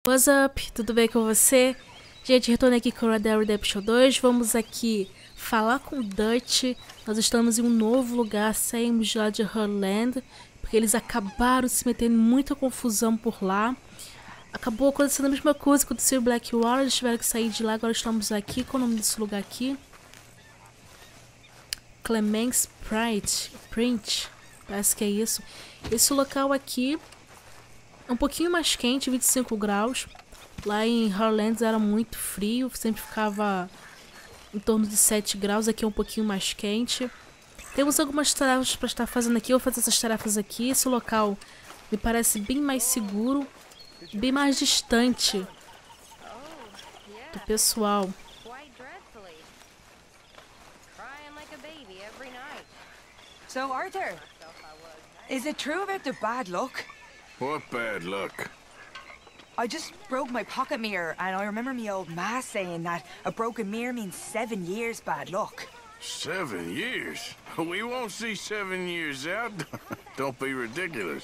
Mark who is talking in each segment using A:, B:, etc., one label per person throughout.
A: What's up? Tudo bem com você? Gente, retornei aqui com o Red Dead Redemption 2. Vamos aqui falar com o Dutch. Nós estamos em um novo lugar, saímos de lá de Rhodes, porque eles acabaram se metendo em muita confusão por lá. Acabou acontecendo a mesma coisa que aconteceu em Blackwater, eles tiveram que sair de lá, agora estamos aqui. Qual é o nome desse lugar aqui? Clemens Print, parece que é isso. Esse local aqui é um pouquinho mais quente, 25 graus. Lá em Rhodes era muito frio, sempre ficava em torno de 7 graus. Aqui é um pouquinho mais quente. Temos algumas tarefas para estar fazendo aqui. Eu vou fazer essas tarefas aqui. Esse local me parece bem mais seguro, bem mais distante do pessoal.
B: So, Arthur, is it true about the bad luck?
C: What bad luck?
B: I just broke my pocket mirror, and I remember me old ma saying that a broken mirror means 7 years bad luck.
C: 7 years? We won't see 7 years out. Don't be ridiculous.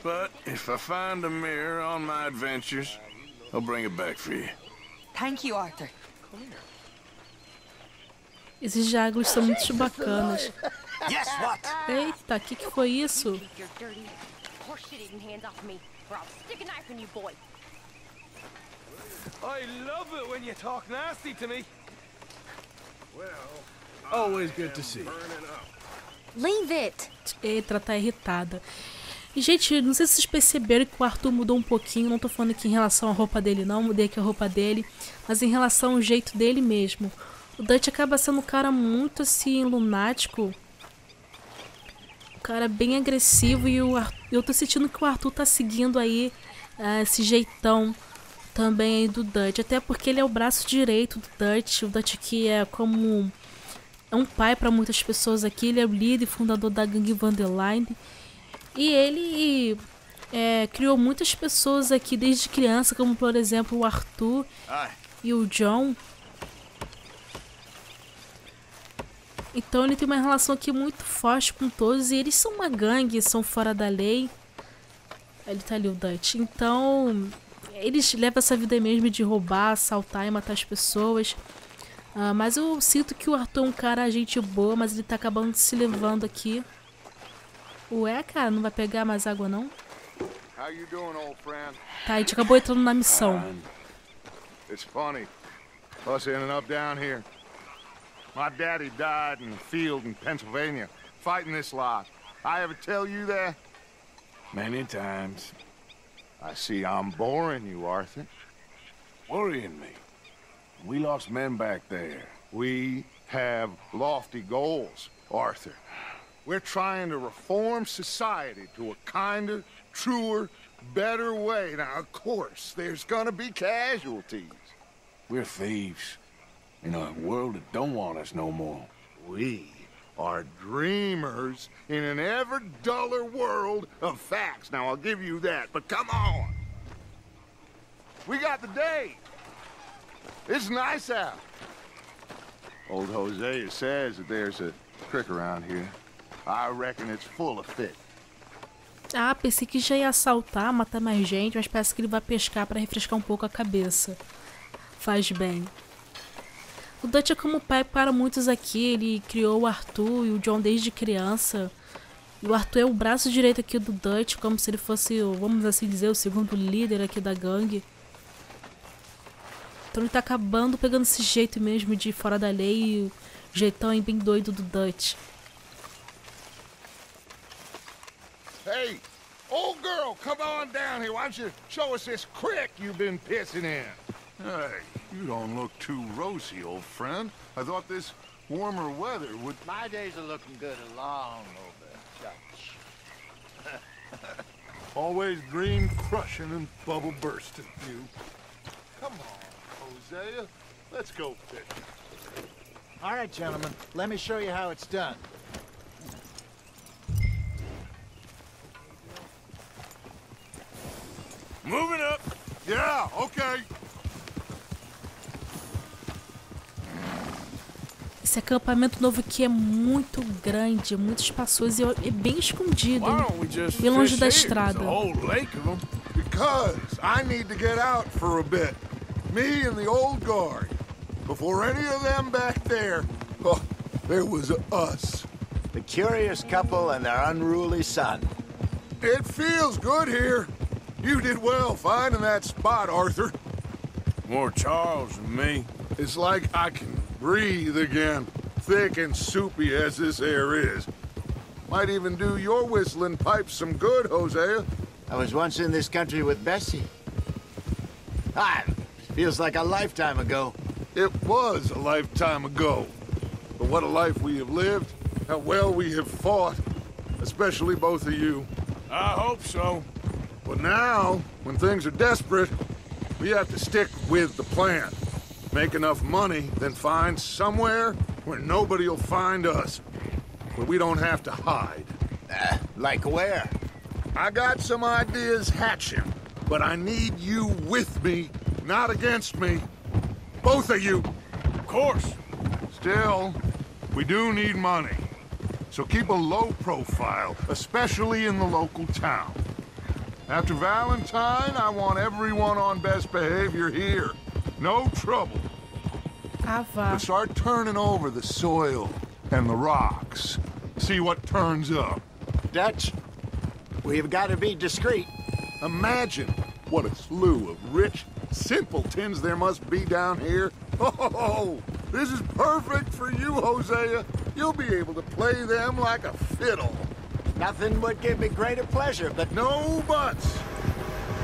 C: But if I find a mirror on my adventures, I'll bring it back for you.
B: Thank you, Arthur.
A: Esses diálogos são muito bacanas.
C: Yes, what?
A: Eita, o que foi isso?
D: I love it when you talk nasty to me.
C: Always good to see you.
E: Leave it.
A: Eita, ela tá irritada. E, gente, não sei se vocês perceberam que o Arthur mudou um pouquinho. Não tô falando aqui em relação à roupa dele, não. Mudei aqui a roupa dele. Mas em relação ao jeito dele mesmo. O Dutch acaba sendo um cara muito, assim, lunático. Um cara bem agressivo. E eu tô sentindo que o Arthur tá seguindo aí esse jeitão também aí do Dutch. Até porque ele é o braço direito do Dutch. O Dutch aqui é como... é um pai para muitas pessoas aqui. Ele é o líder e fundador da gangue Linde. E ele criou muitas pessoas aqui desde criança, como por exemplo o Arthur e o John. Então ele tem uma relação aqui muito forte com todos. E eles são uma gangue, são fora da lei. Ele tá ali, o Dutch. Então eles levam essa vida mesmo de roubar, assaltar e matar as pessoas. Mas eu sinto que o Arthur é um cara gente boa, mas ele tá acabando se levando aqui. Ué, cara, não vai pegar mais água, não? Tá, a gente acabou entrando na missão.
F: It's funny, us ending up down here. My daddy died in the field in Pennsylvania, fighting this lot. I ever tell you that?
C: Many times.
F: I see I'm boring you, Arthur.
C: Worrying me. We lost men back there.
F: We have lofty goals, Arthur. We're trying to reform society to a kinder, truer, better way. Now, of course, there's gonna be casualties.
C: We're thieves in a world that don't want us no more.
F: We are dreamers in an ever duller world of facts. Now, I'll give you that, but come on. We got the day. It's nice out. Old Hosea says that there's a creek around here. I reckon it's full of fish.
A: Pensei que já ia assaltar, matar mais gente, mas parece que ele vai pescar para refrescar um pouco a cabeça. Faz bem. O Dutch é como pai para muitos aqui. Ele criou o Arthur e o John desde criança. E o Arthur é o braço direito aqui do Dutch, como se ele fosse, vamos assim dizer, o segundo líder aqui da gangue. Então ele tá acabando pegando esse jeito mesmo de fora da lei e o jeitão bem doido do Dutch.
F: Hey, old girl, come on down here. Why don't you show us this creek you've been pissing in?
G: Hey, you don't look too rosy, old friend. I thought this warmer weather would...
H: My days are looking good along over, Dutch.
G: Always dream crushing and bubble bursting, you. Come on, Hosea. Let's go fishing.
H: All right, gentlemen, let me show you how it's done.
C: Moving up.
G: Yeah, okay.
A: Esse acampamento novo aqui é muito grande, muito espaçoso e é bem escondido, bem longe da estrada.
G: Because
F: I need to get out for a bit. Me and the old guard. Before any of them back there, oh, there was us.
H: The curious couple and their unruly son.
F: It feels good here. You did well finding that spot, Arthur.
C: More Charles than me.
F: It's like I can breathe again, thick and soupy as this air is. Might even do your whistling pipes some good, Hosea.
H: I was once in this country with Bessie. Feels like a lifetime ago.
F: It was a lifetime ago. But what a life we have lived, how well we have fought, especially both of you.
C: I hope so.
F: But now, when things are desperate, we have to stick with the plan. Make enough money, then find somewhere where nobody will find us. Where we don't have to hide.
H: Like where?
F: I got some ideas hatching, but I need you with me, not against me. Both of you.
C: Of course.
F: Still, we do need money. So keep a low profile, especially in the local town. After Valentine, I want everyone on best behavior here. No trouble.
A: Ah, vá.
F: But start turning over the soil and the rocks. See what turns up.
H: Dutch, we've got to be discreet.
F: Imagine what a slew of rich simpletons there must be down here. Oh, this is perfect for you, Hosea. You'll be able to play them like a fiddle.
H: Nothing would give me greater pleasure, but
F: No buts.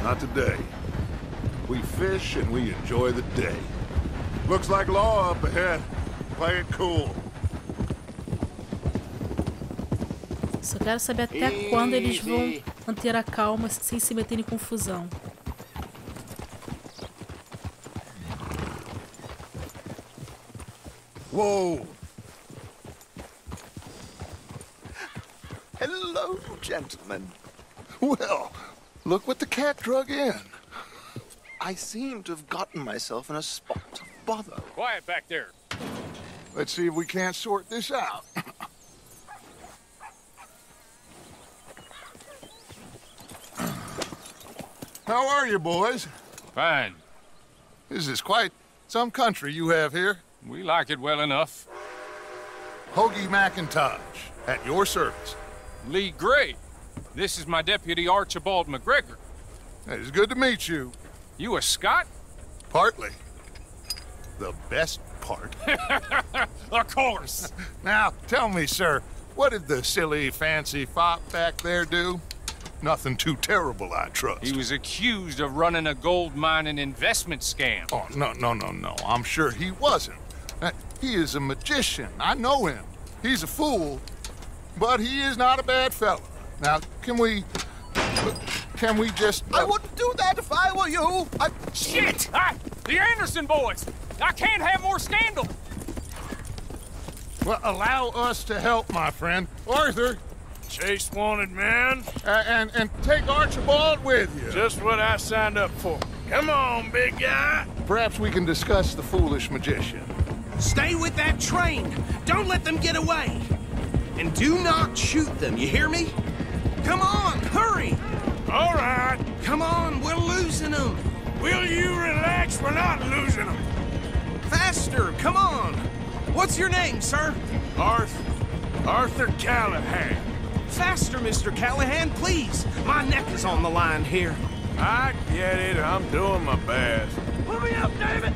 F: Not today. We fish and we enjoy the day. Looks like law up ahead. Play it cool.
A: Só quero saber até quando eles vão manter a calma sem se meter em confusão.
F: Whoa.
I: Hello, gentlemen.
F: Well, look what the cat drug in.
I: I seem to have gotten myself in a spot of bother.
D: Quiet back there.
F: Let's see if we can't sort this out. How are you, boys?
D: Fine.
F: This is quite some country you have here.
D: We like it well enough.
F: Hoagie McIntosh, at your service.
D: Lee Gray. This is my deputy Archibald McGregor.
F: It's good to meet you.
D: You a Scot?
F: Partly. The best part.
D: Of course.
F: Now, tell me, sir, what did the silly, fancy fop back there do? Nothing too terrible, I trust.
D: He was accused of running a gold mining investment scam.
F: Oh, no. I'm sure he wasn't. He is a magician. I know him. He's a fool, but he is not a bad fellow. Now, can we just...
I: I wouldn't do that if I were you.
D: Shit! The Anderson boys! I can't have more scandal!
F: Well, allow us to help, my friend. Arthur,
C: Chase wanted man.
F: and take Archibald with you.
C: Just what I signed up for. Come on, big guy.
F: Perhaps we can discuss the foolish magician.
J: Stay with that train. Don't let them get away. And do not shoot them, you hear me? Come on, hurry!
C: All right.
J: Come on, we're losing them.
C: Will you relax? We're not losing them.
J: Faster, come on. What's your name, sir?
C: Arthur Callahan.
J: Faster, Mr. Callahan, please. My neck is on the line here.
C: I get it. I'm doing my best.
J: Pull me up, David.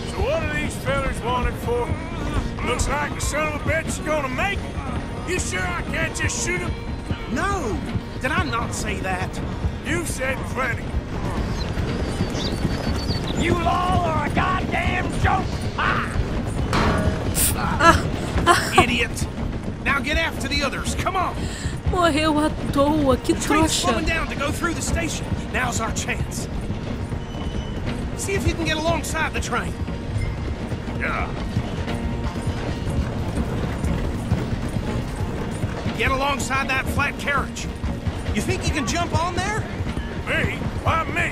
C: So what are these fellas wanted for? Looks like the son of a bitch is gonna make it. You sure I can't just shoot him?
J: No, did I not say that?
C: You said plenty.
J: You all are a goddamn joke! Idiot! Now get after the others, come on!
A: Morreu à toa, que
J: Train's
A: trouxa.
J: slowing down to go through the station. Now's our chance. See if you can get alongside the train.
C: Yeah.
J: Get alongside that flat carriage. You think you can jump on there?
C: Me? Why me?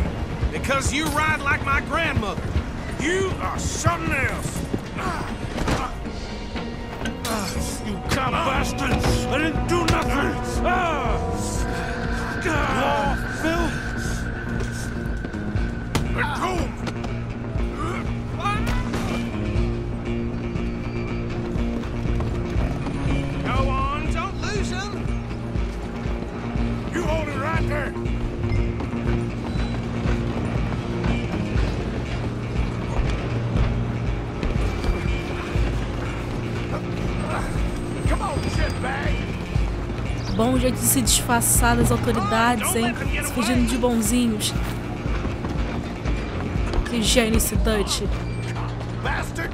J: Because you ride like my grandmother.
C: You are something else. You cop bastards! I didn't do nothing! Law, Phil?
A: jeito de se disfarçar das autoridades, hein? Se fingindo de bonzinhos. Que gênio esse Dutch.
F: Bastard!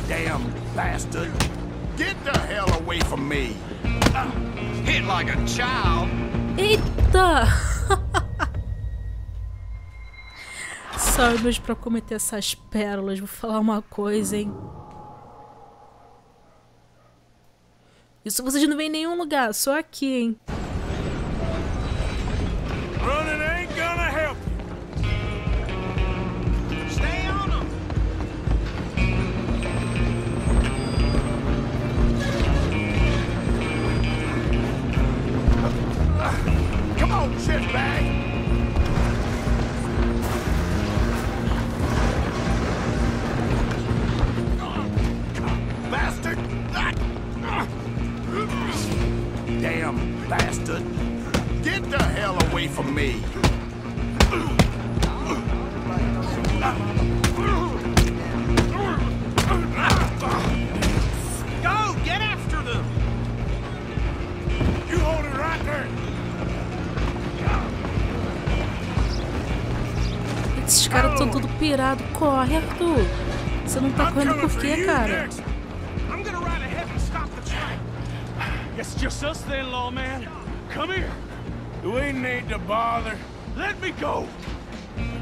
F: Damn bastard! Get the hell away from me!
J: Hit like a child.
A: Eita! Só eu mesmo pra cometer essas pérolas. Vou falar uma coisa, hein? Isso vocês não veem em nenhum lugar, só aqui, hein?
C: Running ain't gonna help.
J: Stay on them.
F: Come on, shitbag! Bastard! Damn bastard! Get the hell away from me!
J: Go, get after them.
C: You hold it right there.
A: Esses caras estão tudo pirado. Corre, Arthur. Você não tá correndo por quê, cara?
J: I'm gonna ride ahead and stop the train.
D: It's just us then, lawman. Come here.
C: We need to bother.
D: Let me go.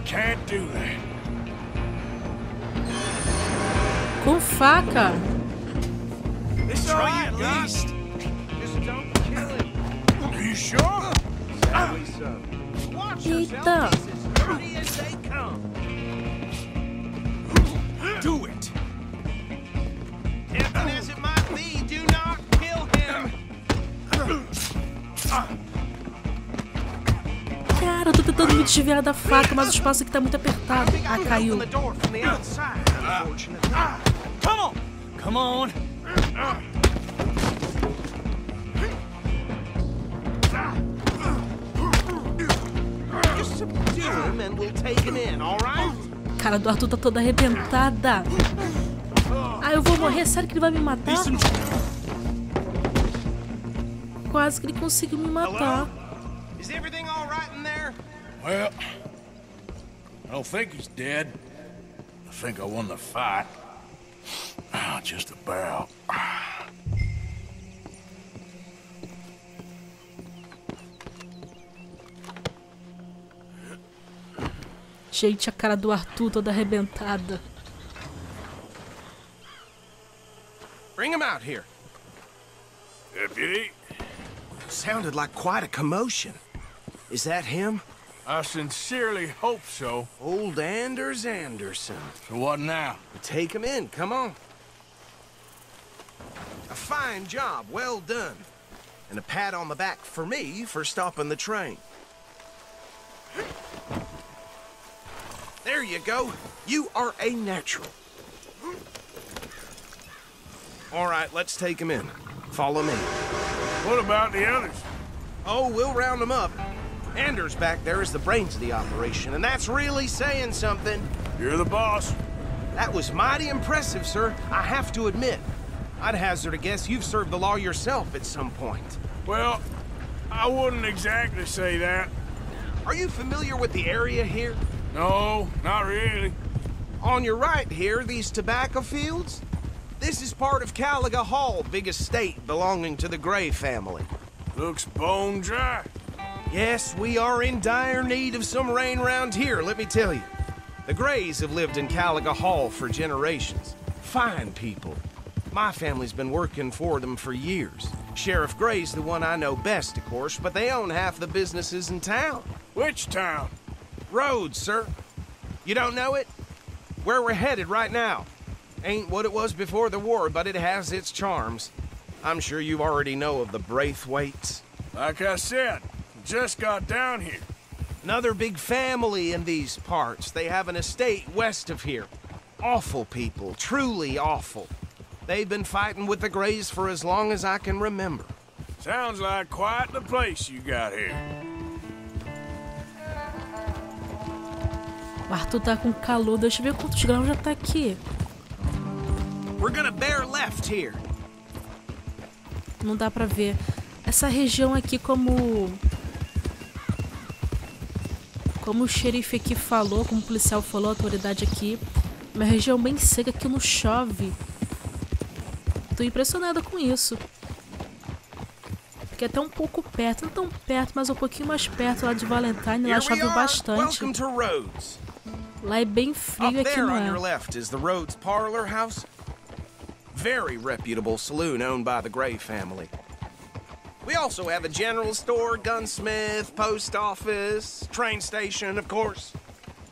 C: Can't do that.
A: Com faca.
J: This try at least. Just don't kill him.
C: Are you sure?
J: Sadly so. Watch yourself.
A: Eita.
J: He's as dirty as they come. Do it. Tempting as it might be, do not kill him.
A: Cara, eu tô tentando me desviar da faca, mas o espaço aqui tá muito apertado. Ah, caiu.
D: Come on. Come on.
J: Just subdue him and we'll take him in, all right?
A: A cara do Arthur tá toda arrebentada. Ah, eu vou morrer? Sério que ele vai me matar? Quase que ele conseguiu me matar.
J: Is everything all right in there?
C: Well, I don't think he's dead. I think I won the fight. Ah, just about.
A: Gente, a cara do Arthur toda arrebentada.
J: Bring him out here.
C: Deputy,
J: Sounded like quite a commotion. Is that him?
C: I sincerely hope so.
J: Old Anders Anderson.
C: So what now?
J: Take him in, come on. A fine job, well done. And a pat on the back for me for stopping the train. There you go. You are a natural. All right, let's take him in. Follow me.
C: What about the others?
J: Oh, we'll round them up. Anders back there is the brains of the operation, and that's really saying something.
C: You're the boss.
J: That was mighty impressive, sir. I have to admit. I'd hazard a guess you've served the law yourself at some point.
C: Well, I wouldn't exactly say that.
J: Are you familiar with the area here?
C: No, not really.
J: On your right here, these tobacco fields? This is part of Caliga Hall, big estate belonging to the Gray family.
C: Looks bone dry.
J: Yes, we are in dire need of some rain round here, let me tell you. The Grays have lived in Caliga Hall for generations. Fine people. My family's been working for them for years. Sheriff Gray's the one I know best, of course, but they own half the businesses in town.
C: Which town?
J: Rhodes, sir. You don't know it? Where we're headed right now. Ain't what it was before the war, but it has its charms. I'm sure you already know of the Braithwaites.
C: Like I said, just got down here.
J: Another big family in these parts. They have an estate west of here. Awful people, truly awful. They've been fighting with the Grays for as long as I can remember.
C: Sounds like quite the place you got here.
A: O Arthur tá com calor. Deixa eu ver quantos graus já tá aqui.
J: We're gonna bear left here.
A: Não dá pra ver. Essa região aqui, como o xerife aqui falou, como o policial falou, a autoridade aqui, uma região bem seca que não chove. Tô impressionada com isso. Fiquei até um pouco perto, não tão perto, mas um pouquinho mais perto lá de Valentine, lá chove bastante. Lá é bem frio e aqui não é.
J: Rhodes parlor house. Very reputable saloon owned by the Gray family. We also have a general store, gunsmith, post office, train station, of course.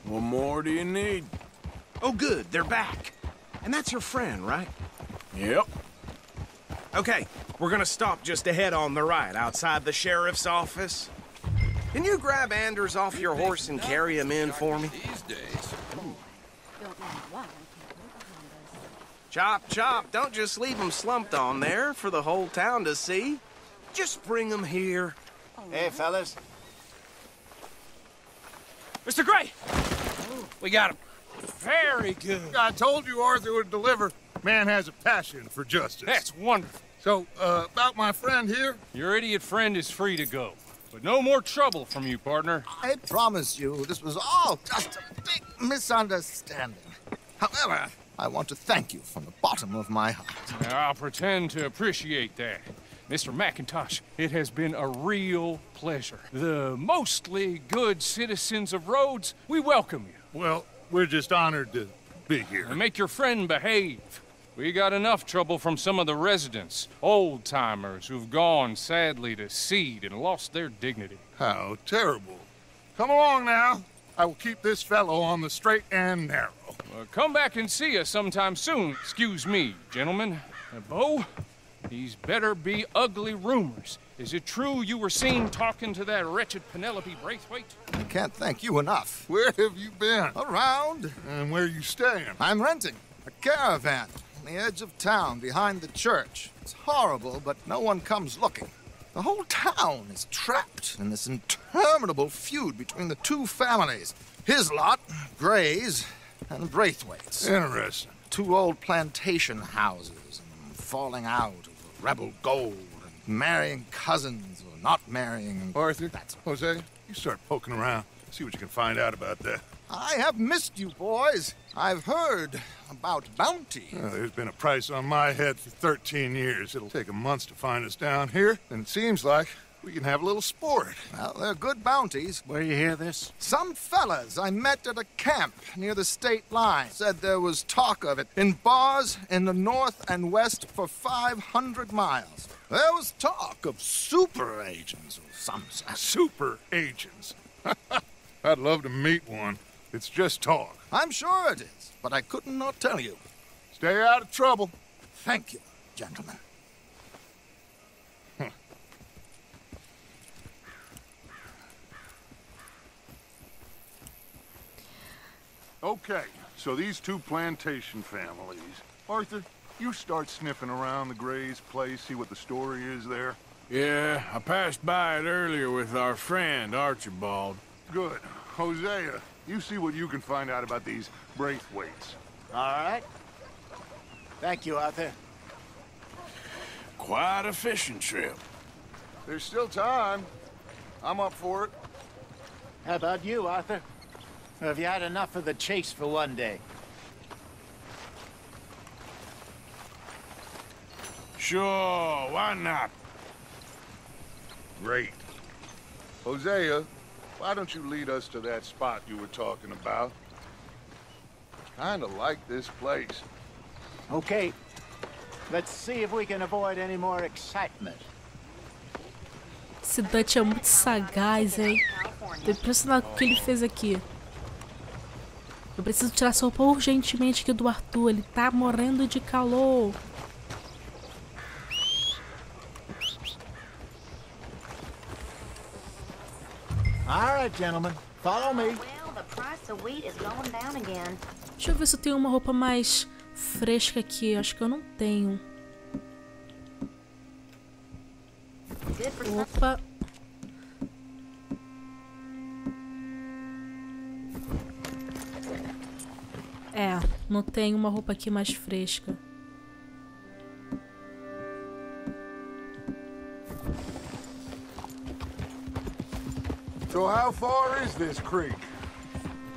C: What more do you need?
J: Oh, good, they're back. And that's your friend, right?
C: Yep.
J: Okay, we're gonna stop just ahead on the right, outside the sheriff's office. Can you grab Anders off your horse and carry him in for me?
C: These days.
J: Chop, chop, don't just leave him slumped on there for the whole town to see. Just bring him here.
H: Hey, fellas.
D: Mr. Gray! We got him. Very good.
G: I told you Arthur would deliver. Man has a passion for justice.
D: That's wonderful.
G: So, about my friend here?
D: Your idiot friend is free to go. But no more trouble from you, partner.
I: I promise you this was all just a big misunderstanding. However, I want to thank you from the bottom of my heart.
D: Now, I'll pretend to appreciate that. Mr. McIntosh, it has been a real pleasure. The mostly good citizens of Rhodes, we welcome you.
G: Well, we're just honored to be here.
D: And make your friend behave. We got enough trouble from some of the residents, old-timers who've gone, sadly, to seed and lost their dignity.
G: How terrible. Come along now. I will keep this fellow on the straight and narrow.
D: Come back and see us sometime soon. Excuse me, gentlemen. Bo, these better be ugly rumors. Is it true you were seen talking to that wretched Penelope Braithwaite?
I: I can't thank you enough.
G: Where have you been?
I: Around.
G: And where are you staying?
I: I'm renting a caravan on the edge of town behind the church. It's horrible, but no one comes looking. The whole town is trapped in this interminable feud between the two families. His lot, Gray's, and Braithwaite's.
G: Interesting.
I: Two old plantation houses, and falling out over rebel gold, and marrying cousins or not marrying.
G: Arthur, Jose, you start poking around. See what you can find out about that.
I: I have missed you, boys. I've heard about bounty.
G: There's been a price on my head for 13 years. It'll take a month to find us down here, and it seems like we can have a little sport.
I: Well, they're good bounties.
G: Where you hear this?
I: Some fellas I met at a camp near the state line said there was talk of it in bars in the north and west for 500 miles. There was talk of super agents or some such.
G: Super agents? I'd love to meet one. It's just talk.
I: I'm sure it is, but I couldn't not tell you.
G: Stay out of trouble.
I: Thank you, gentlemen.
G: Okay, so these two plantation families. Arthur, you start sniffing around the Gray's place, see what the story is there.
C: Yeah, I passed by it earlier with our friend, Archibald.
G: Good. Hosea, you see what you can find out about these Braithwaites.
H: All right. Thank you, Arthur.
C: Quite a fishing trip.
G: There's still time. I'm up for it.
H: How about you, Arthur? Or have you had enough of the chase for one day?
C: Sure, why not?
G: Great. Hosea, why don't you lead us to that spot you were talking about? Kinda like this place.
H: Okay. Let's see if we can avoid any more excitement.
A: Esse Dutch é muito sagaz, hein? Tô impressionado com o que ele fez aqui. Eu preciso tirar essa roupa urgentemente aqui do Arthur. Ele tá morrendo de calor.
H: All right, gentlemen. Follow me.
E: Well, the price of wheat is going down again.
A: Deixa eu ver se eu tenho uma roupa mais fresca aqui. Acho que eu não tenho. Opa. É, não tenho uma roupa aqui mais fresca.
F: So how far is this creek?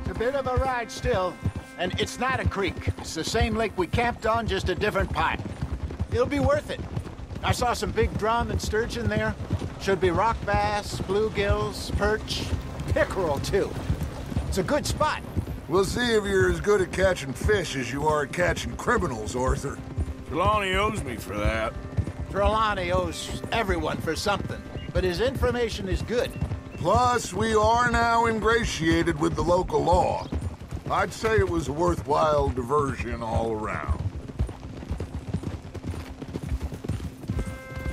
H: It's a bit of a ride still. And it's not a creek. It's the same lake we camped on, just a different part. It'll be worth it. I saw some big drum and sturgeon there. Should be rock bass, bluegills, perch, pickerel too. It's a good spot.
F: We'll see if you're as good at catching fish as you are at catching criminals, Arthur.
C: Trelawney owes me for that.
H: Trelawney owes everyone for something, but his information is good.
F: Plus, we are now ingratiated with the local law. I'd say it was a worthwhile diversion all around.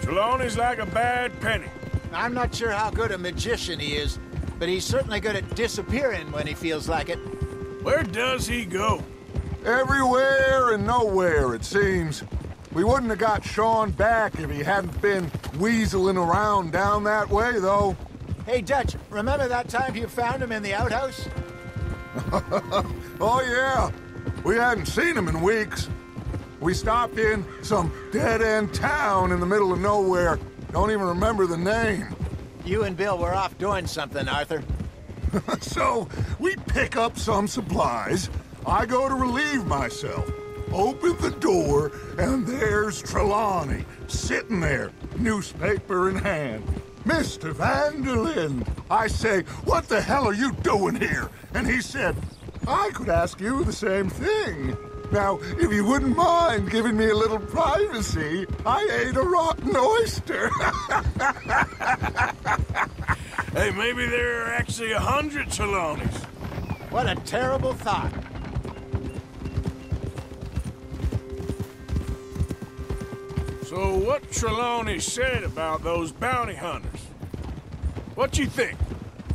C: Trelawney's like a bad penny.
H: I'm not sure how good a magician he is, but he's certainly good at disappearing when he feels like it.
C: Where does he go?
F: Everywhere and nowhere, it seems. We wouldn't have got Sean back if he hadn't been weaseling around down that way, though.
H: Hey, Dutch, remember that time you found him in the outhouse?
F: Oh, yeah. We hadn't seen him in weeks. We stopped in some dead-end town in the middle of nowhere. Don't even remember the name.
H: You and Bill were off doing something, Arthur.
F: So, we pick up some supplies. I go to relieve myself. Open the door, and there's Trelawney, sitting there, newspaper in hand. Mr. Vanderlyn. I say, what the hell are you doing here? And he said, I could ask you the same thing. Now, if you wouldn't mind giving me a little privacy, I ate a rotten oyster.
C: Hey, maybe there are actually 100 Trelawneys.
H: What a terrible thought.
C: So what Trelawney said about those bounty hunters? What you think?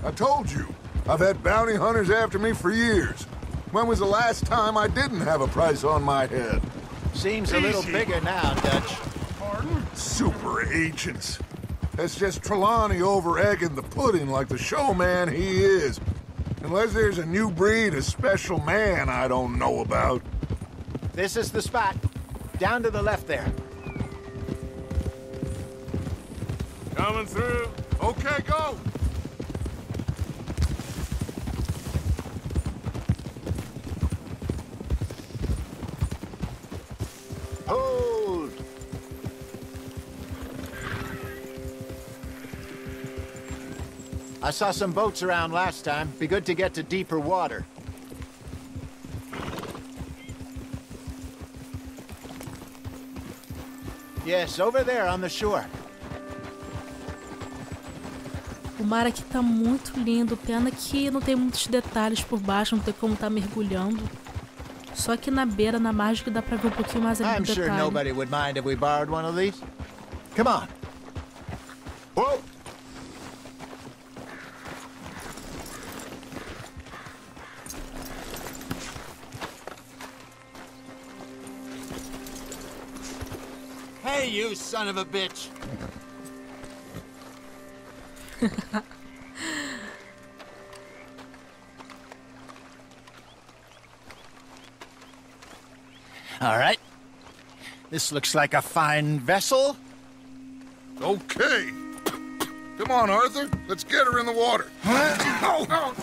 F: I told you, I've had bounty hunters after me for years. When was the last time I didn't have a price on my head?
H: Seems a little bigger now, Dutch.
F: Pardon? Super agents. It's just Trelawney over-egging the pudding like the showman he is. Unless there's a new breed of special man I don't know about.
H: This is the spot. Down to the left there.
C: Coming through.
F: Okay, go!
H: Hold! I saw some boats around last time. Be good to get to deeper water. Yes, over there on the shore.
A: O mar aqui tá muito lindo, pena que não tem muitos detalhes por baixo, não tem como tá mergulhando. Só que na beira, na margem, que dá pra ver um pouquinho mais ali
H: I'm
A: do
H: sure
A: detalhe.
H: nobody would mind if we borrowed one of these. Come on. Whoa! Hey, you son of a bitch! All right. This looks like a fine vessel.
F: Okay. Come on, Arthur. Let's get her in the water.
H: I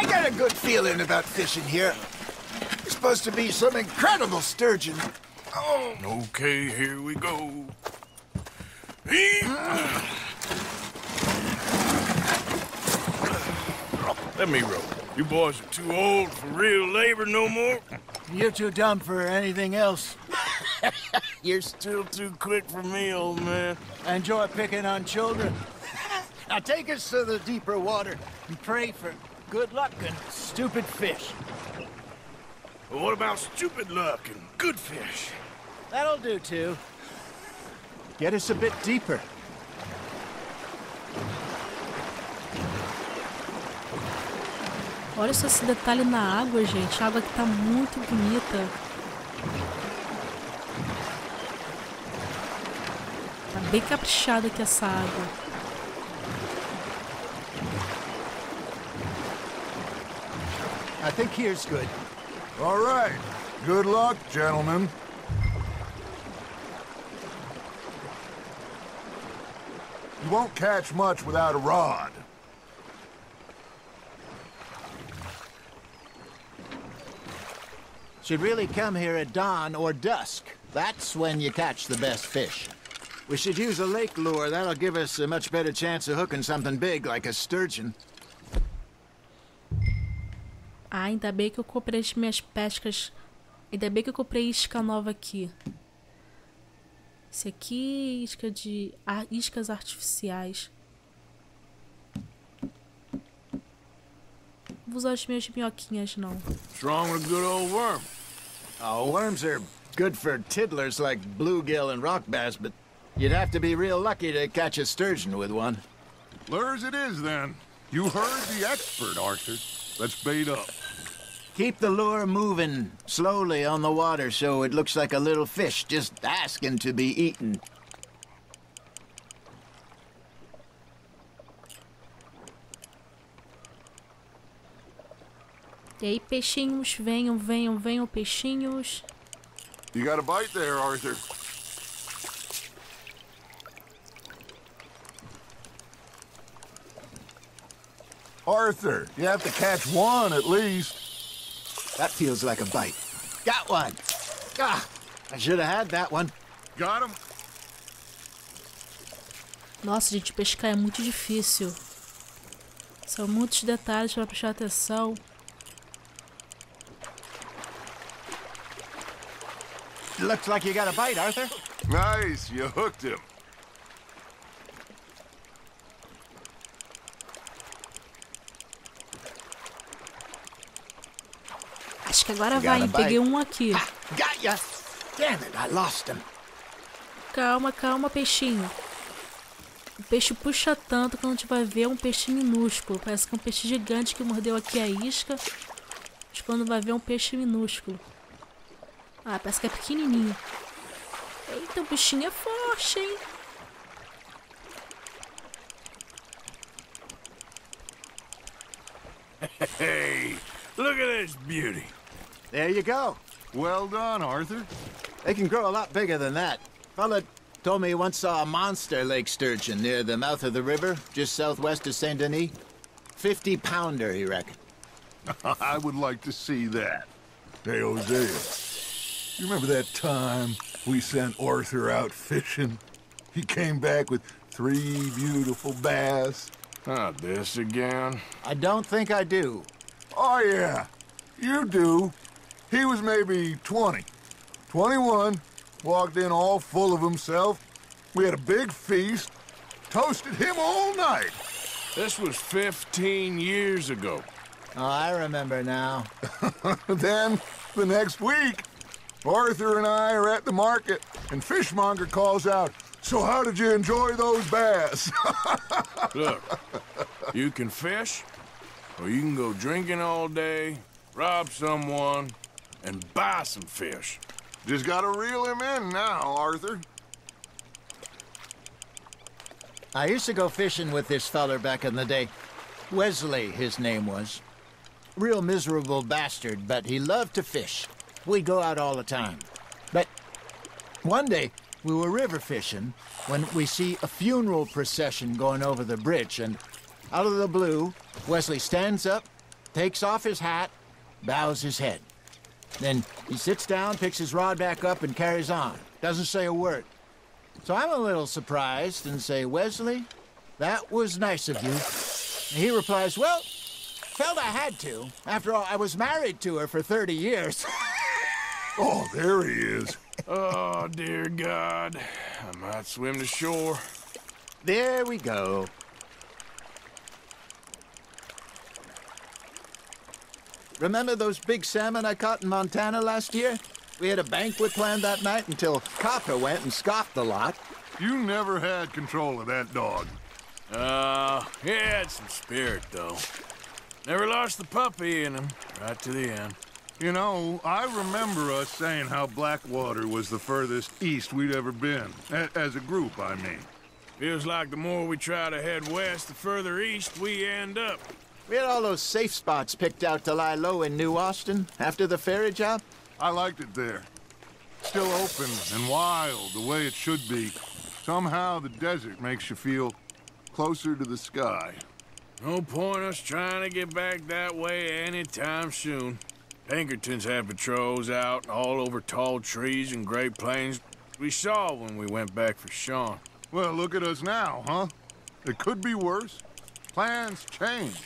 H: got a good feeling about fishing here. There's supposed to be some incredible sturgeon.
C: Oh. Okay, here we go. Let me row. You boys are too old for real labor no more.
H: You're too dumb for anything else.
C: You're still too quick for me, old man.
H: I enjoy picking on children. Now take us to the deeper water and pray for good luck and stupid fish.
C: Well, what about stupid luck and good fish?
H: That'll do, too. Get us a bit deeper.
A: Olha só esse detalhe na água, gente. A água aqui tá muito bonita. Tá bem caprichada aqui essa água.
H: I think here's good.
F: All right. Good luck, gentlemen. You won't catch much without a rod.
H: Should really come here at dawn or dusk. That's when you catch the best fish. We should use a lake lure. That'll give us a much better chance of hooking something big like a sturgeon.
A: Ah, ainda bem que eu comprei as minhas pescas. Ainda bem que eu comprei isca nova aqui. Esse aqui, iscas artificiais. Não vou usar as minhas minhoquinhas, não.
C: What's wrong with a good old worm?
H: Oh, worms are good for tiddlers like bluegill and rock bass, but you'd have to be real lucky to catch a sturgeon with one.
G: Lures it is, then. You heard the expert, Arthur. Let's bait up.
H: Keep the lure moving slowly on the water so it looks like a little fish just asking to be eaten.
A: E aí, peixinhos, venham, venham, venham, peixinhos.
G: You got a bite there, Arthur. Arthur, you have to catch one at least.
H: That feels like a bite. Got one. Ah, I should have had that one.
G: Got him.
A: Nossa, gente, pescar é muito difícil. São muitos detalhes para prestar atenção.
H: Looks like you got a bite, Arthur.
G: Nice, you hooked him.
A: Acho que agora vai, peguei um aqui.
H: Ah, got ya. Damn it, I lost him.
A: Calma, calma, peixinho. O peixe puxa tanto que a gente vai ver um peixe minúsculo. Parece que é um peixe gigante que mordeu aqui a isca. Mas quando vai ver um peixe minúsculo. Ah, parece que é pequenininho. Eita, o bichinho é forte, hein?
C: Hey, look at this beauty.
H: There you go.
G: Well done, Arthur.
H: They can grow a lot bigger than that. Fella told me he once saw a monster lake sturgeon near the mouth of the river, just southwest of Saint Denis. 50-pounder, he reckoned.
G: I would like to see that. Hey, Hosea, you remember that time we sent Arthur out fishing? He came back with 3 beautiful bass.
C: Not this again.
H: I don't think I do.
G: Oh, yeah, you do. He was maybe 20, 21, walked in all full of himself. We had a big feast, toasted him all night.
C: This was 15 years ago.
H: Oh, I remember now.
G: Then, the next week, Arthur and I are at the market, and Fishmonger calls out, "So how did you enjoy those bass?"
C: Look, you can fish, or you can go drinking all day, rob someone, and buy some fish.
G: Just gotta reel him in now, Arthur.
H: I used to go fishing with this feller back in the day. Wesley, his name was. Real miserable bastard, but he loved to fish. We'd go out all the time. But one day, we were river fishing when we see a funeral procession going over the bridge, and out of the blue, Wesley stands up, takes off his hat, bows his head. Then he sits down, picks his rod back up, and carries on. Doesn't say a word. So I'm a little surprised and say, "Wesley, that was nice of you." And he replies, "Well, felt I had to. After all, I was married to her for 30 years.
G: Oh, there he is.
C: Oh, dear God. I might swim to shore.
H: There we go. Remember those big salmon I caught in Montana last year? We had a banquet planned that night until Copper went and scoffed the lot.
G: You never had control of that dog.
C: He had some spirit, though. Never lost the puppy in him, right to the end.
G: You know, I remember us saying how Blackwater was the furthest east we'd ever been. As a group, I mean.
C: Feels like the more we try to head west, the further east we end up.
H: We had all those safe spots picked out to lie low in New Austin after the ferry job.
G: I liked it there. Still open and wild, the way it should be. Somehow the desert makes you feel closer to the sky.
C: No point us trying to get back that way anytime soon. Pinkertons had patrols out all over tall trees and Great Plains. We saw when we went back for Sean.
G: Well, look at us now, huh? It could be worse. Plans change.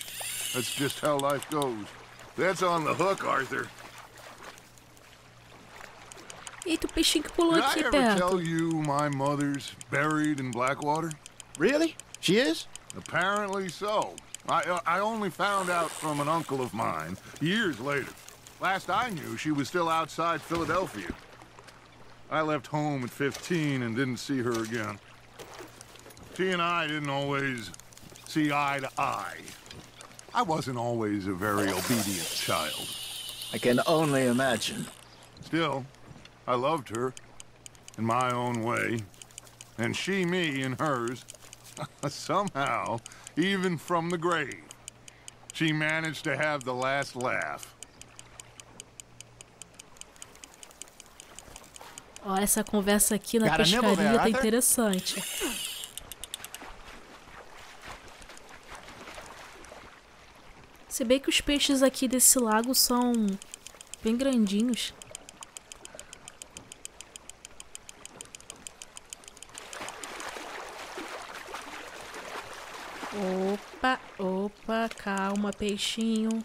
G: That's just how life goes.
F: That's on the hook, Arthur.
A: Eita, o peixinho que pulou
G: Did
A: aqui
G: I ever
A: perto.
G: tell you my mother's buried in Blackwater?
H: Really? She is?
G: Apparently so. I only found out from an uncle of mine years later. Last I knew, she was still outside Philadelphia. I left home at 15 and didn't see her again. She and I didn't always see eye to eye. I wasn't always a very obedient child.
H: I can only imagine.
G: Still, I loved her in my own way, and she me in hers. Somehow, even from the grave, she managed to have the last laugh.
A: Ó, essa conversa aqui na
H: Got a nibble
A: pescaria
H: there,
A: tá
H: Arthur?
A: interessante. Se bem que os peixes aqui desse lago são bem grandinhos. Opa, opa, calma, peixinho.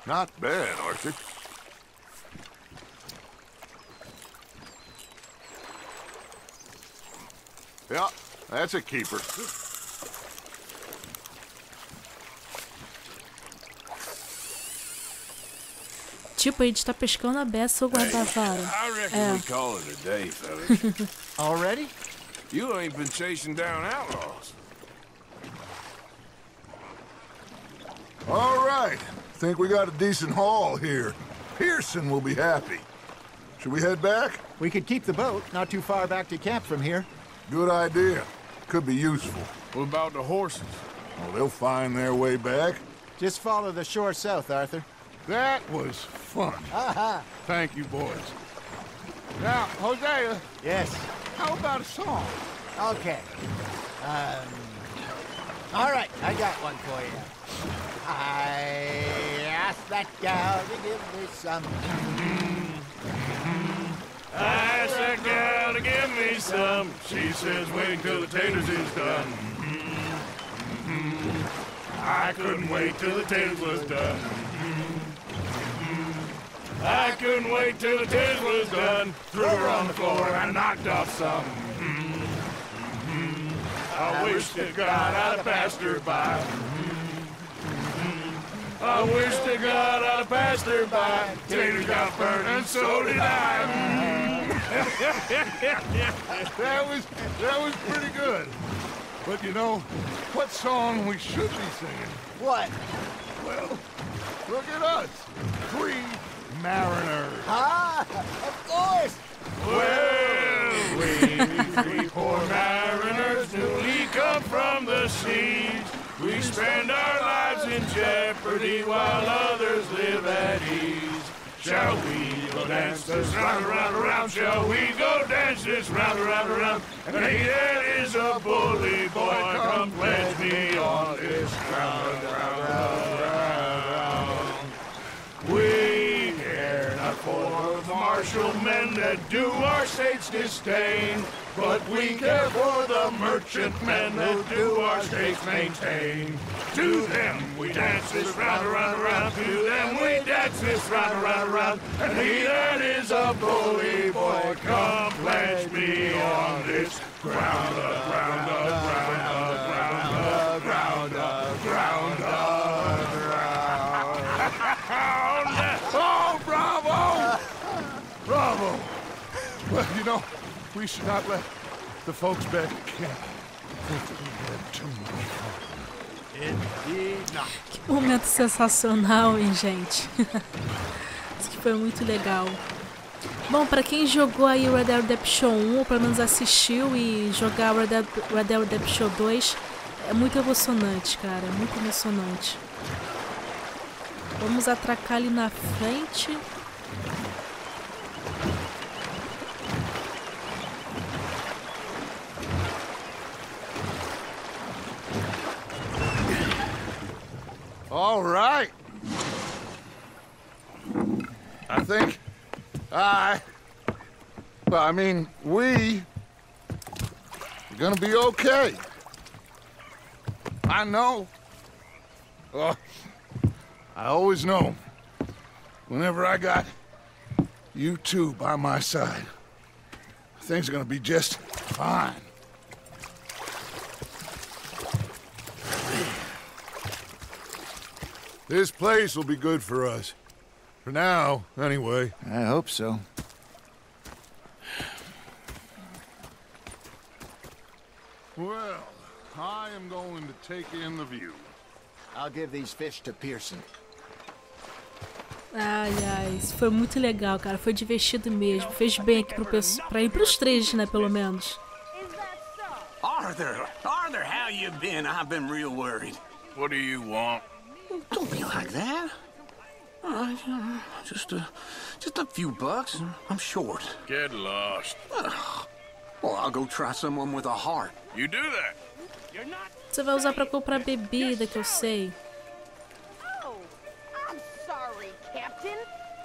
G: Not bad, Arthur. Yeah, that's a keeper.
A: Tipo, a gente tá pescando a beça ou guarda-vara.
C: I reckon we call it a day, fellas.
H: Already?
C: You ain't been chasing down outlaws.
G: All right. Think we got a decent haul here. Pearson will be happy. Should we head back?
H: We could keep the boat, not too far back to camp from here.
G: Good idea. Could be useful.
C: What about the horses?
G: Well, they'll find their way back.
H: Just follow the shore south, Arthur.
G: That was fun. Thank you, boys. Now, Hosea,
H: Yes.
G: how about a song?
H: Okay. All right, I got one for you. I asked that gal to give me some.
C: I asked that gal to give me some. She says wait till the taters is done. I couldn't wait till the taters was done. I couldn't wait till the taters was done. Threw her on the floor and knocked off some. I wish to God I'd have passed her by. I wish to God I'd have passed her by. Taters got burned and so did I.
G: That was pretty good. But you know, what song we should be singing?
H: What?
G: Well, look at us. 3 mariners.
H: Ah, of course.
C: Well, we 3 poor mariners newly come from the seas. We spend our lives in jeopardy while others live at ease. Shall we go dance this round, around, around? Shall we go dance this round, around, around? And he that is a bully boy, come pledge me on this ground, round. We care not for the martial men that do our state's disdain, but we care for the merchant men that do our states maintain. To them we dance this round, around, around. To them we dance this round, around, around. And he that is a bully boy, come pledge me on this ground, ground, ground, ground, ground, ground, ground. Oh, bravo! Bravo!
G: Well, you know, we should not let the folks back at camp think that we had too much fun.
H: Indeed not.
A: Que momento sensacional, hein, gente? Isso aqui foi muito legal. Bom, pra quem jogou aí o Red Dead Redemption 1, ou pelo menos assistiu, e jogar o Red Dead Redemption 2, é muito emocionante, cara, é muito emocionante. Vamos atracar ali na frente.
F: All right. I think we are gonna be okay. I know. I always know. Whenever I got you two by my side, things are gonna be just fine. This place will be good for us. For now, anyway.
I: I hope so.
F: Well, I am going to take in the view.
H: I'll give these fish to Pearson.
A: Ai, ai, isso foi muito legal, cara. Foi divertido mesmo. Fez bem aqui pra ir pros três, né, pelo menos.
K: Arthur, how you been? I've been real worried.
C: What do you want?
K: Don't be like that. All right, just a few bucks. I'm short.
C: Get lost.
K: Well, I'll go try someone with a heart.
C: You do that.
A: Você vai usar pra comprar bebida, que eu sei.
E: Oh, I'm sorry, Captain.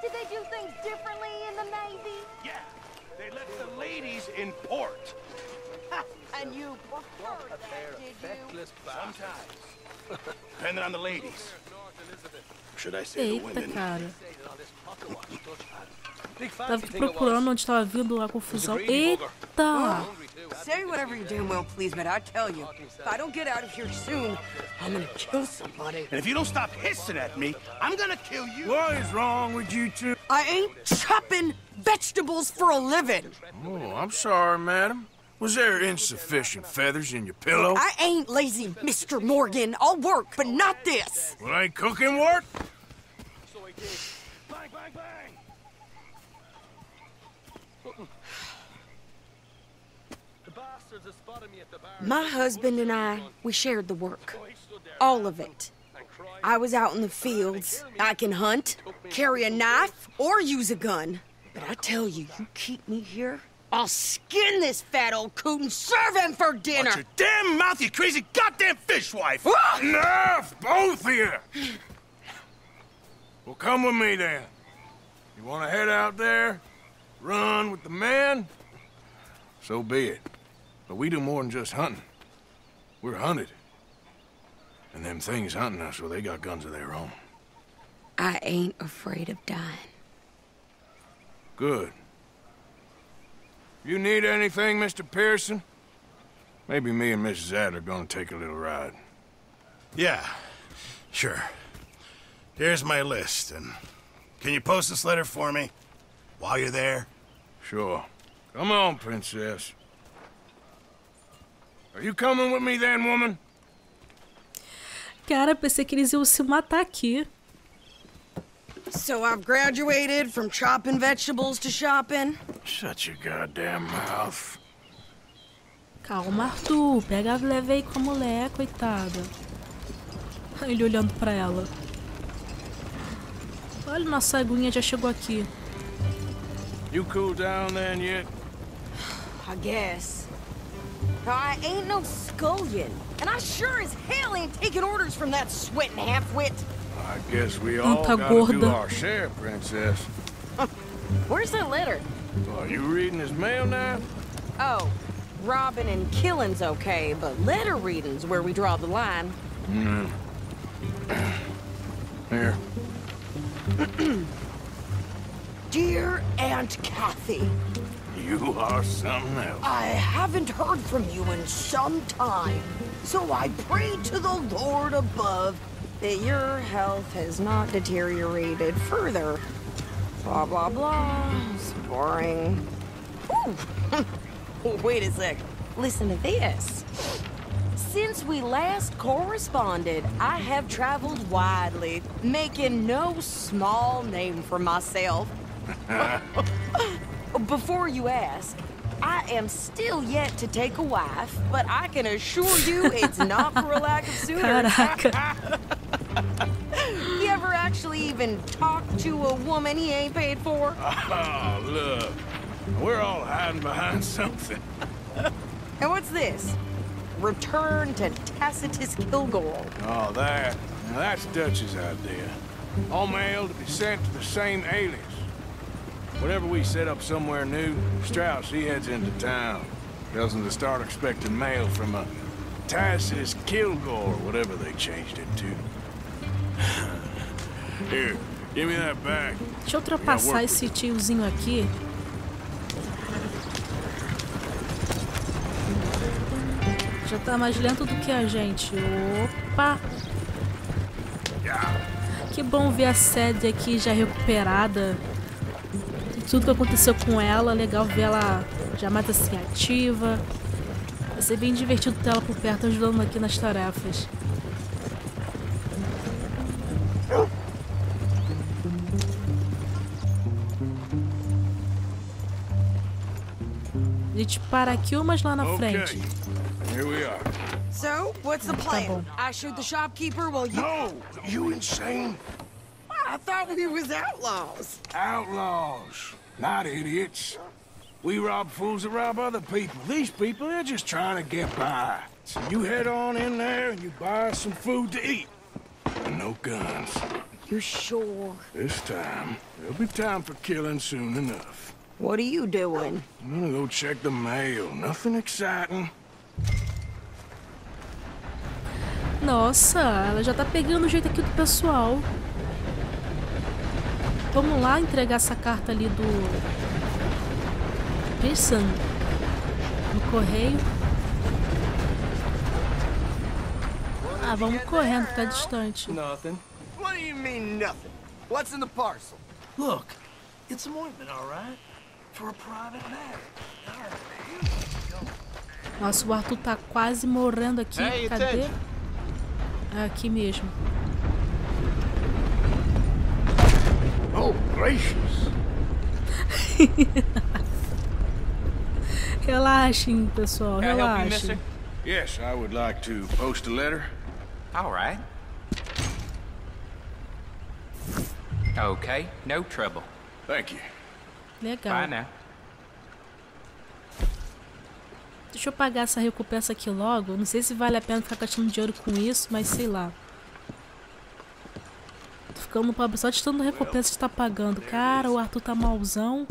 E: Did they do things differently in the Navy?
J: Yeah, they let the ladies in port.
E: And you preferred that, did you?
J: Sometimes. Depending on the ladies. Should I say the
A: Eita,
J: women?
A: cara. Tava procurando onde estava vindo a confusão. Eita!
B: Say whatever you damn well please, but I tell you, if I don't get out of here soon, I'm gonna kill somebody.
J: And if you don't stop hissing at me, I'm gonna kill you.
C: What is wrong with you two?
B: I ain't chopping vegetables for a living.
C: Oh, I'm sorry, madam. Was there insufficient feathers in your pillow?
B: I ain't lazy, Mr. Morgan. I'll work, but not this.
C: Well, ain't cooking work?
J: Bang, bang, bang.
B: My husband and I, we shared the work. All of it. I was out in the fields. I can hunt, carry a knife, or use a gun. But I tell you, you keep me here, I'll skin this fat old coot and serve him for dinner.
J: Watch your damn mouth, you crazy goddamn fishwife!
C: Enough, both of you! Well, come with me then. You want to head out there, run with the men? So be it. But we do more than just hunting. We're hunted. And them things hunting us, well, they got guns of their own.
B: I ain't afraid of dying.
C: Good. You need anything, Mr. Pearson? Maybe me and Mrs. Ad are gonna take a little ride.
J: Yeah, sure. Here's my list, and can you post this letter for me while you're there?
C: Sure. Come on, Princess. Are you coming with me then, woman?
A: Cara, pensei que eles iam se matar aqui.
B: So I've graduated from chopping vegetables to shopping.
C: Shut your goddamn mouth.
A: Calma, Arthur. Pega leve aí com a mulher, coitada. Ele olhando pra ela. Olha, nossa aguinha já chegou aqui.
C: You cool down then yet?
B: I guess. I ain't no scullion, and I sure as hell ain't taking orders from that sweating half-wit.
C: I guess we all gotta do our share, Princess.
B: Where's that letter?
C: Are you reading his mail now?
B: Oh, robbing and killing's okay, but letter reading's where we draw the line.
C: Here.
B: Dear Aunt Kathy,
C: You are something else.
B: I haven't heard from you in some time, so I pray to the Lord above that your health has not deteriorated further. Blah, blah, blah. It's boring. Ooh. Wait a sec. Listen to this. Since we last corresponded, I have traveled widely, making no small name for myself. Before you ask, I am still yet to take a wife, but I can assure you it's not for a lack of suitors. You ever actually even talk to a woman he ain't paid for?
C: Oh, look. We're all hiding behind something.
B: And what's this? Return to Tacitus Kilgore.
C: Oh, that. Now that's Dutch's idea. All mail to be sent to the same alias. Whenever we set up somewhere new, Strauss, he heads into town. Tells them to start expecting mail from a Tacitus Kilgore, whatever they changed it to. Here, give me that back.
A: Deixa eu ultrapassar esse tiozinho aqui. Já tá mais lento do que a gente. Opa! Que bom ver a sede aqui já recuperada. Tudo que aconteceu com ela. Legal ver ela já mais assim ativa. Vai ser bem divertido ter ela por perto ajudando aqui nas tarefas. A gente para aqui umas lá na frente.
C: Here we are.
B: So, what's the plan? I shoot the shopkeeper while you...
C: No! You insane?
B: I thought we was outlaws.
C: Outlaws, not idiots. We rob fools that rob other people. These people, they're just trying to get by. So you head on in there and you buy some food to eat. And no guns.
B: You're sure?
C: This time, there'll be time for killing soon enough.
B: What are you doing?
C: I'm gonna go check the mail. Nothing exciting.
A: Nossa, ela já tá pegando o jeito aqui do pessoal. Vamos lá entregar essa carta ali do Pearson no correio. Ah, vamos correndo, tá distante.
K: Nothing.
I: What do you mean, nothing? What's in the parcel?
K: Look, it's some ointment, all right? For a private matter.
A: Nossa, o Arthur tá quase morrendo aqui. Cadê? Aqui mesmo.
C: Oh, gracious.
A: Relaxem, pessoal, relaxem.
C: Yes, I would like to post a letter.
L: All right. Okay, no trouble.
C: Thank you.
A: Legal.
L: Bye now.
A: Deixa eu pagar essa recompensa aqui logo. Não sei se vale a pena ficar gastando dinheiro com isso, mas sei lá. Tô ficando pobre só de tanto recompensa que tá pagando. Cara, o Arthur tá malzão.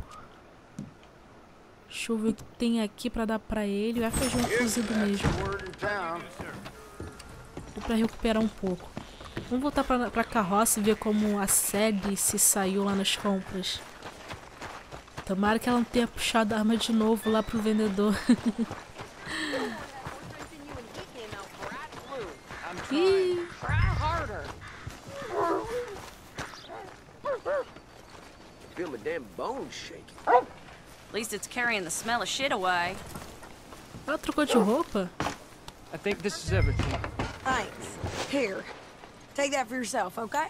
A: Deixa eu ver o que tem aqui pra dar pra ele. Vai fazer um cozido mesmo. Ou pra recuperar um pouco. Vamos voltar pra carroça e ver como a sede se saiu lá nas compras. Tomara que ela não tenha puxado a arma de novo lá pro vendedor.
B: Feel my damn bones shaking.
E: At least it's carrying the smell of shit away.
A: Ela trocou de roupa?
M: I think this is everything.
B: Thanks. Here. Take that for yourself, okay?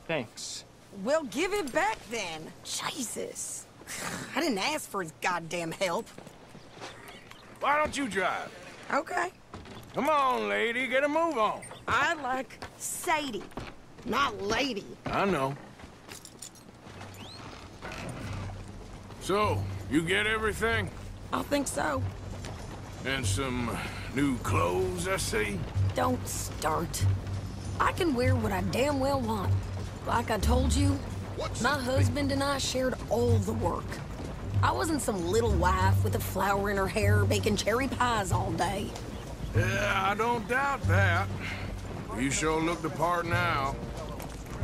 M: Thanks.
B: Well, give it back then. Jesus. I didn't ask for his goddamn help.
C: Why don't you drive?
B: Okay.
C: Come on, lady, get a move on.
B: I like Sadie, not lady.
C: I know. So, you get everything?
B: I think so.
C: And some new clothes, I see?
B: Don't start. I can wear what I damn well want. Like I told you, my husband and I shared all the work. I wasn't some little wife with a flower in her hair baking cherry pies all day.
C: Yeah, I don't doubt that. You sure look the part now.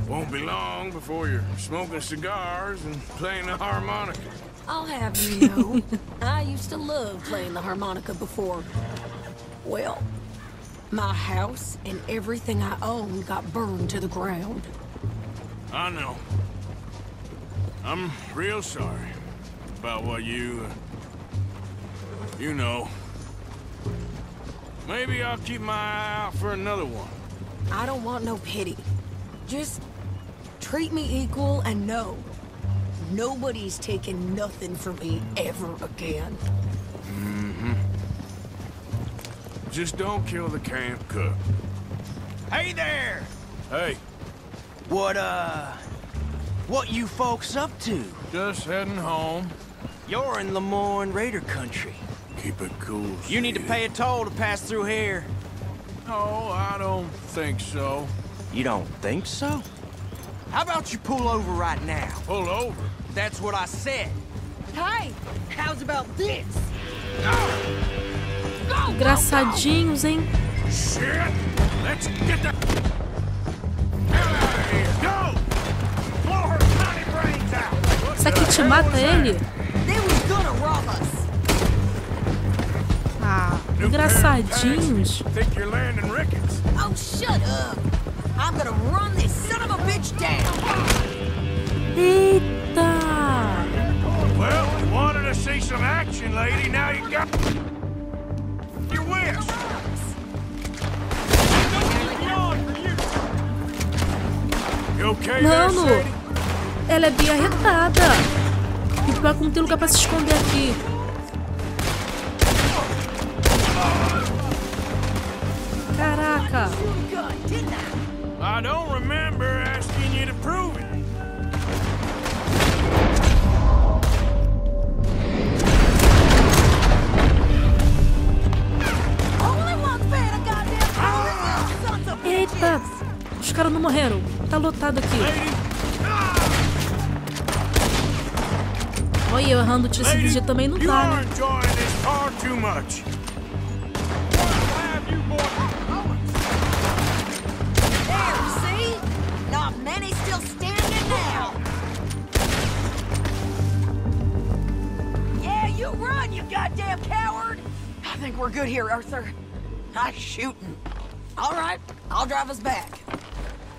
C: Won't be long before you're smoking cigars and playing the harmonica.
B: I'll have you know, I used to love playing the harmonica before. Well, my house and everything I owned got burned to the ground.
C: I know. I'm real sorry about what you know. Maybe I'll keep my eye out for another one.
B: I don't want no pity. Just treat me equal and know nobody's taking nothing from me ever again.
C: Mm-hmm. Just don't kill the camp cook.
J: Hey there!
C: Hey.
J: What you folks up to?
C: Just heading home.
J: You're in Lemoyne Raider country.
C: Keep it cool.
J: You need to pay a toll to pass through here.
C: No, I don't think so.
J: You don't think so? How about you pull over right now?
C: Pull over?
J: That's what I said.
B: Hey, how's about this?
A: Engraçadinhos, hein?
C: Shit! Let's get the hell out of here! Go! Blow her tiny brains out!
A: Isso aqui te mata ele?
B: They was gonna rob us.
A: Ah, engraçadinhos.
C: Think you're landing Ricketts?
B: Oh, shut up. I'm gonna run this son of a bitch down.
A: Eita!
C: Well, you wanted to see some action, lady. Now you got your wish. You okay there,
A: Mano,
C: Sadie?
A: ela é bem arretada. E pior que não tem lugar pra se esconder aqui. Caraca.
C: I don't remember asking you to prove it.
A: Eita, os caras não morreram. Tá lotado aqui. Olha, eu errando o tiro esse dia também não dá, né?
B: Goddamn coward! I think we're good here, Arthur. Nice shooting. All right, I'll drive us back.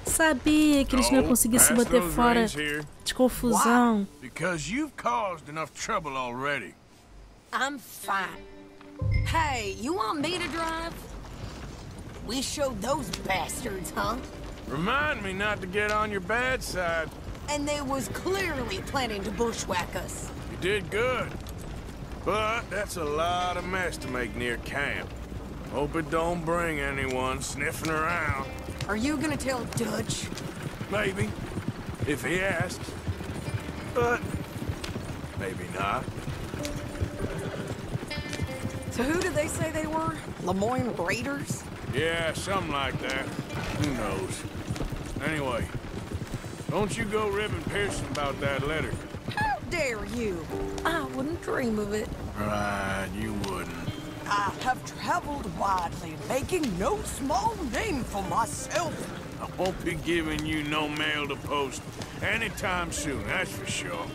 A: Sabia que eles não iam conseguir se bater fora de confusão.
C: Because you've caused enough trouble already.
B: I'm fine. Hey, you want me to drive? We showed those bastards, huh?
C: Remind me not to get on your bad side.
B: And they was clearly planning to bushwhack us.
C: You did good. But that's a lot of mess to make near camp. Hope it don't bring anyone sniffing around.
B: Are you gonna tell Dutch?
C: Maybe, if he asks. But maybe not.
B: So who did they say they were? Lemoyne Raiders?
C: Yeah, something like that. Who knows? Anyway, don't you go ribbing Pearson about that letter.
B: How dare you? I wouldn't dream of it.
C: Right, you wouldn't.
B: I have traveled widely, making no small name for myself.
C: I won't be giving you no mail to post anytime soon, that's for sure.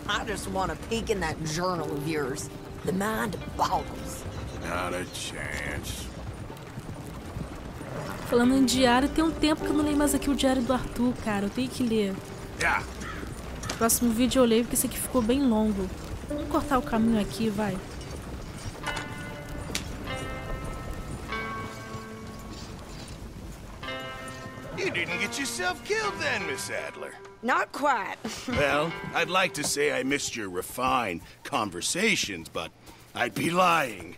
B: I just want to peek in that journal of yours. The mind boggles.
C: Not a chance.
A: Falando em diário, tem um tempo que eu não leio mais aqui o diário do Arthur, cara. Eu tenho que ler.
C: Yeah.
A: Próximo vídeo eu leio porque esse aqui ficou bem longo. Vamos cortar o caminho aqui, vai.
N: You didn't get yourself killed then, Miss Adler.
B: Not quite.
N: Well, I'd like to say I missed your refined conversations, but I'd be lying.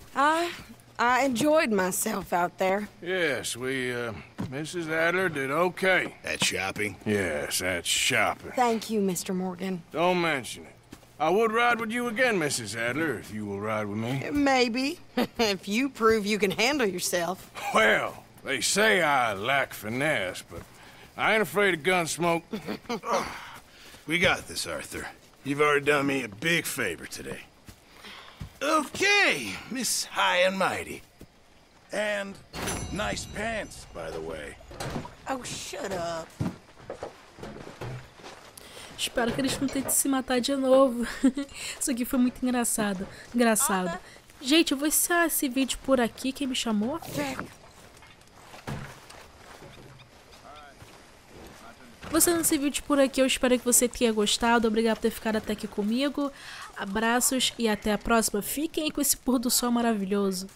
B: I enjoyed myself out there.
C: Yes, Mrs. Adler did okay.
N: At shopping?
C: Yes, at shopping.
B: Thank you, Mr. Morgan.
C: Don't mention it. I would ride with you again, Mrs. Adler, if you will ride with me.
B: Maybe. If you prove you can handle yourself.
C: Well, they say I lack finesse, but I ain't afraid of gun smoke.
N: We got this, Arthur. You've already done me a big favor today. Okay, Miss High and Mighty. And nice pants, by the way.
B: Oh, shut up.
A: Espero que eles não tentem se matar de novo. Isso aqui foi muito engraçado. Gente, eu vou encerrar esse vídeo por aqui. Quem me chamou? Vou encerrar esse vídeo por aqui. Eu espero que você tenha gostado. Obrigado por ter ficado até aqui comigo. Abraços e até a próxima. Fiquem aí com esse pôr do sol maravilhoso.